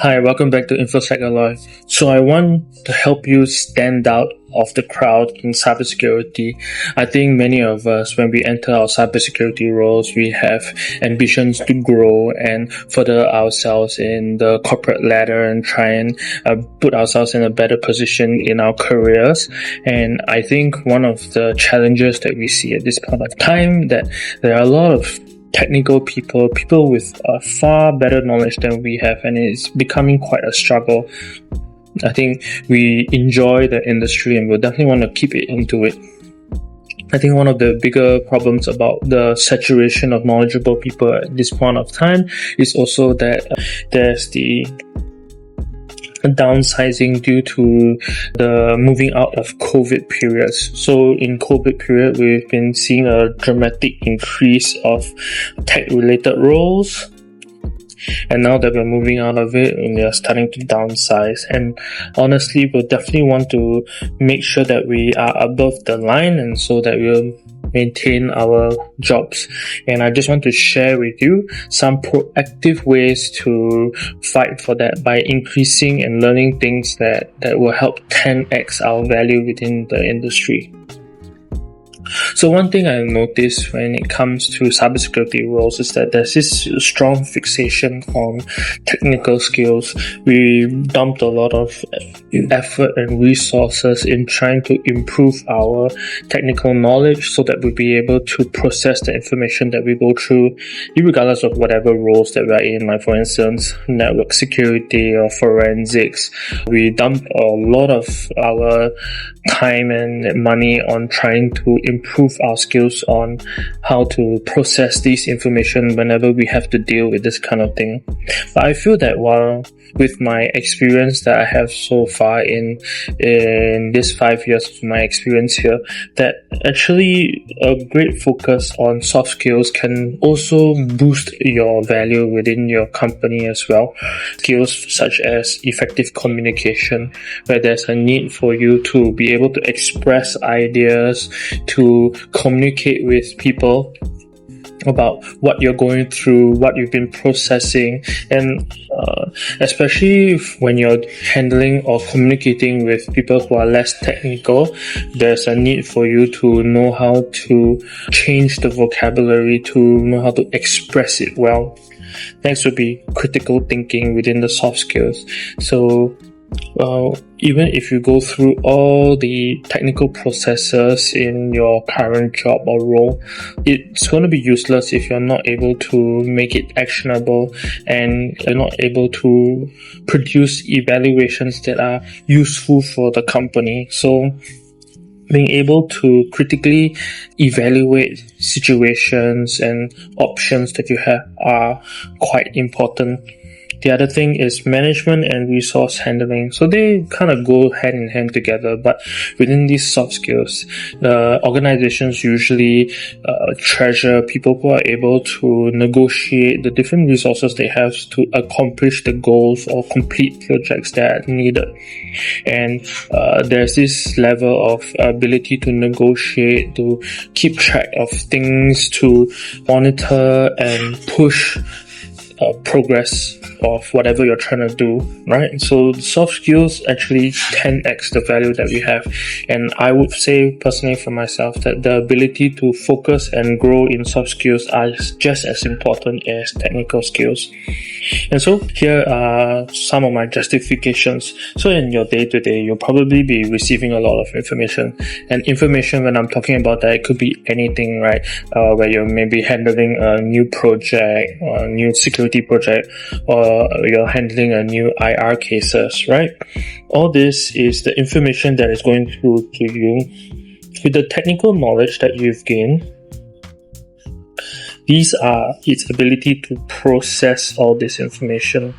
Hi, welcome back to InfoSec Alloy. So I want to help you stand out of the crowd in cybersecurity. I think many of us, when we enter our cybersecurity roles, we have ambitions to grow and further ourselves in the corporate ladder and try and put ourselves in a better position in our careers. And I think one of the challenges that we see at this point of time, that there are a lot of technical people with far better knowledge than we have, and it's becoming quite a struggle. I think we enjoy the industry and we'll definitely want to keep it into it. I think one of the bigger problems about the saturation of knowledgeable people at this point of time is also that there's the downsizing due to the moving out of COVID periods. So in COVID period, we've been seeing a dramatic increase of tech-related roles. And now that we're moving out of it, we are starting to downsize. And honestly, we'll definitely want to make sure that we are above the line, and so that we'll maintain our jobs. And I just want to share with you some proactive ways to fight for that by increasing and learning things that will help 10x our value within the industry. So one thing I've noticed when it comes to cybersecurity roles is that there's this strong fixation on technical skills. We dumped a lot of effort and resources in trying to improve our technical knowledge so that we'll be able to process the information that we go through, regardless of whatever roles that we're in, like for instance, network security or forensics. We dump a lot of our time and money on trying to improve our skills on how to process this information whenever we have to deal with this kind of thing. But I feel that while with my experience that I have so far in this 5 years of my experience here, that actually a great focus on soft skills can also boost your value within your company as well. Skills such as effective communication, where there's a need for you to be able to express ideas, to communicate with people about what you're going through, what you've been processing, and especially when you're handling or communicating with people who are less technical, there's a need for you to know how to change the vocabulary, to know how to express it well. Next would be critical thinking within the soft skills. So even if you go through all the technical processes in your current job or role, it's going to be useless if you're not able to make it actionable and you're not able to produce evaluations that are useful for the company. So being able to critically evaluate situations and options that you have are quite important. The other thing is management and resource handling. So they kind of go hand in hand together, but within these soft skills, the organizations usually treasure people who are able to negotiate the different resources they have to accomplish the goals or complete projects that are needed. And there's this level of ability to negotiate, to keep track of things, to monitor and push progress of whatever you're trying to do, right? So soft skills actually 10x the value that we have. And I would say personally for myself that the ability to focus and grow in soft skills are just as important as technical skills. And so here are some of my justifications. So in your day-to-day, you'll probably be receiving a lot of information. And information, when I'm talking about that, it could be anything, right? Where you're maybe handling a new project or a new security project, or you're handling a new IR cases, right? All this is the information that is going through to you. With the technical knowledge that you've gained, these are its ability to process all this information,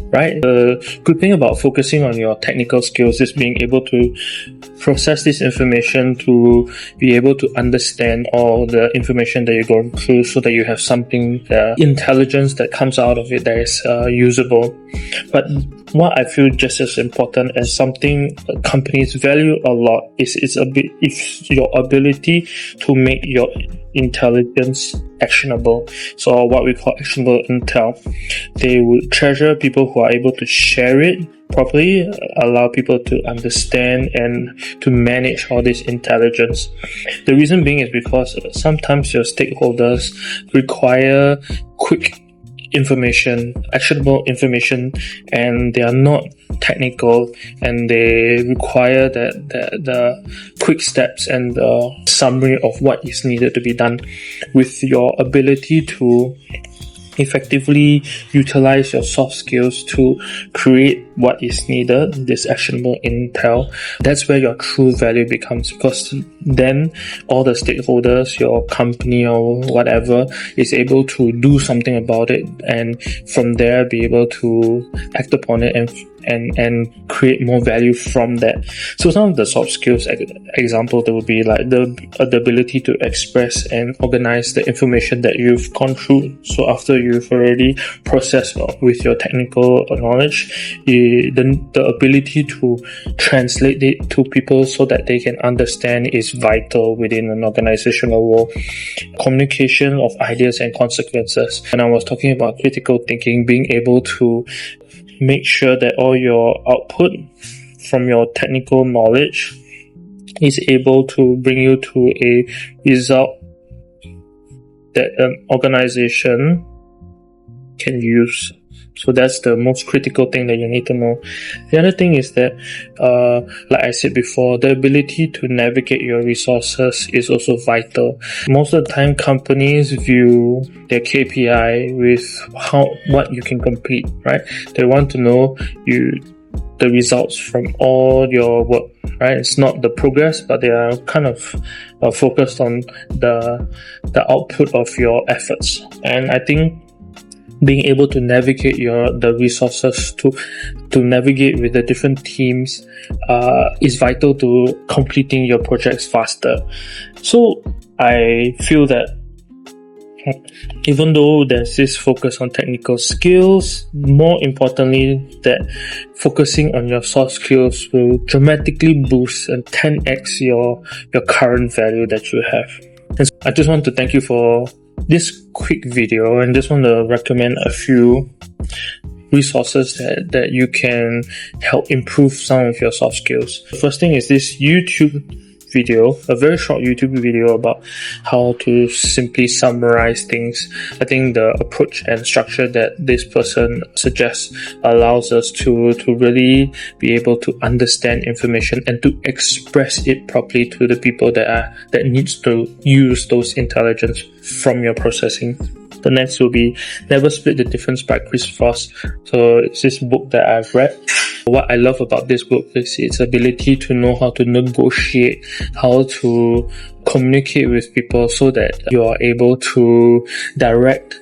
right? The good thing about focusing on your technical skills is being able to process this information, to be able to understand all the information that you're going through, so that you have something, intelligence that comes out of it that is usable. But what I feel just as important as something companies value a lot is your ability to make your intelligence actionable. So what we call actionable intel. They would treasure people who are able to share it properly, allow people to understand and to manage all this intelligence. The reason being is because sometimes your stakeholders require quick information, actionable information, and they are not technical, and they require the quick steps and the summary of what is needed to be done. With your ability to effectively utilize your soft skills to create what is needed, this actionable intel, that's where your true value becomes, because then all the stakeholders, your company or whatever, is able to do something about it, and from there be able to act upon it and create more value from that. So some of the soft skills examples, that would be like the ability to express and organize the information that you've gone through. So after you've already processed with your technical knowledge, the ability to translate it to people so that they can understand is vital within an organizational role. Communication of ideas and consequences. When I was talking about critical thinking, being able to make sure that all your output from your technical knowledge is able to bring you to a result that an organization can use. So that's the most critical thing that you need to know. The other thing is that, like I said before, the ability to navigate your resources is also vital. Most of the time, companies view their KPI with what you can complete, right? They want to know the results from all your work, right? It's not the progress, but they are kind of focused on the output of your efforts. And I think being able to navigate the resources to navigate with the different teams is vital to completing your projects faster. So I feel that even though there's this focus on technical skills, more importantly, that focusing on your soft skills will dramatically boost and 10x your current value that you have. And so I just want to thank you for this quick video, and just want to recommend a few resources that you can help improve some of your soft skills. The first thing is this YouTube video, a very short YouTube video about how to simply summarize things. I think the approach and structure that this person suggests allows us to really be able to understand information and to express it properly to the people that needs to use those intelligence from your processing. The next will be Never Split the Difference by Chris Voss. So it's this book that I've read. What I love about this book is its ability to know how to negotiate, how to communicate with people so that you are able to direct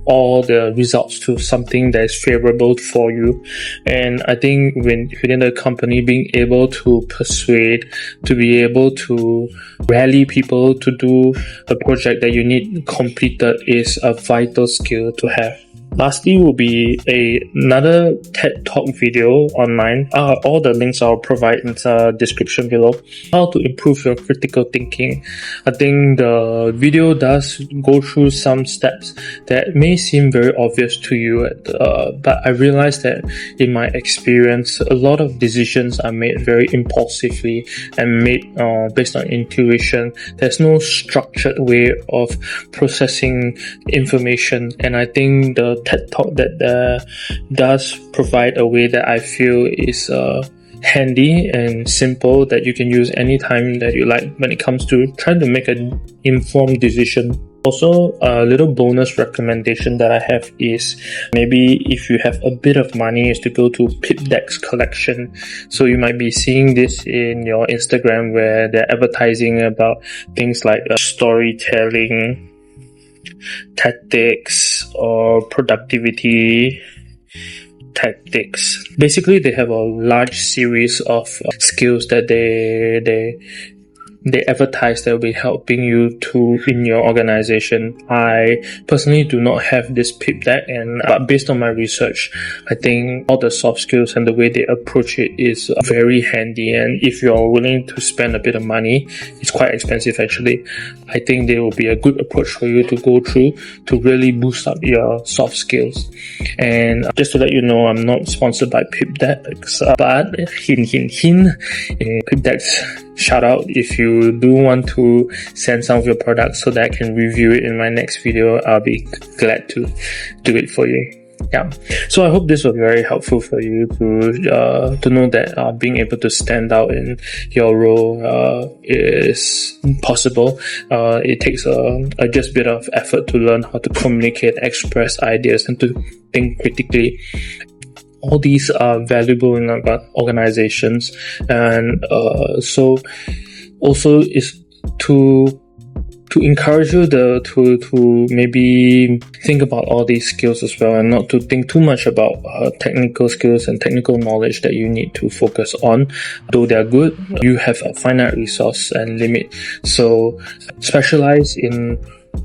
all the results to something that is favorable for you. And I think within the company, being able to persuade, to be able to rally people to do a project that you need completed is a vital skill to have. Lastly will be another TED Talk video online. All the links I'll provide in the description below. How to improve your critical thinking. I think the video does go through some steps that may seem very obvious to you, but I realized that in my experience, a lot of decisions are made very impulsively and made based on intuition. There's no structured way of processing information, and I think the TED Talk that does provide a way that I feel is handy and simple that you can use anytime that you like when it comes to trying to make an informed decision. Also, a little bonus recommendation that I have is maybe if you have a bit of money is to go to Pipdeck's collection. So you might be seeing this in your Instagram where they're advertising about things like storytelling tactics or productivity tactics. Basically, they have a large series of skills that they they advertise that will be helping you in your organization. I personally do not have this PIP deck, but based on my research, I think all the soft skills and the way they approach it is very handy. And if you're willing to spend a bit of money, it's quite expensive actually, I think they will be a good approach for you to go through to really boost up your soft skills. And just to let you know, I'm not sponsored by PIP decks, but hint, PIP decks, shout out if you do want to send some of your products so that I can review it in my next video. I'll be glad to do it for you. Yeah, so I hope this was very helpful for you to know that being able to stand out in your role is possible. It takes just a bit of effort to learn how to communicate, express ideas, and to think critically. All these are valuable in organizations, and so also is to encourage you to maybe think about all these skills as well, and not to think too much about technical skills and technical knowledge that you need to focus on. Though they're good, you have a finite resource and limit, so specialize in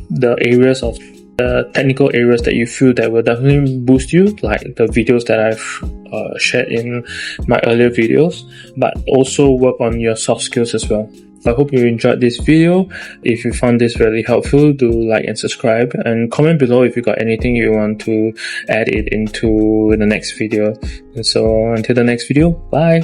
the areas of the technical areas that you feel that will definitely boost you, like the videos that I've shared in my earlier videos, but also work on your soft skills as well. I hope you enjoyed this video. If you found this really helpful, do like and subscribe, and comment below if you got anything you want to add it into the next video. And so until the next video, bye.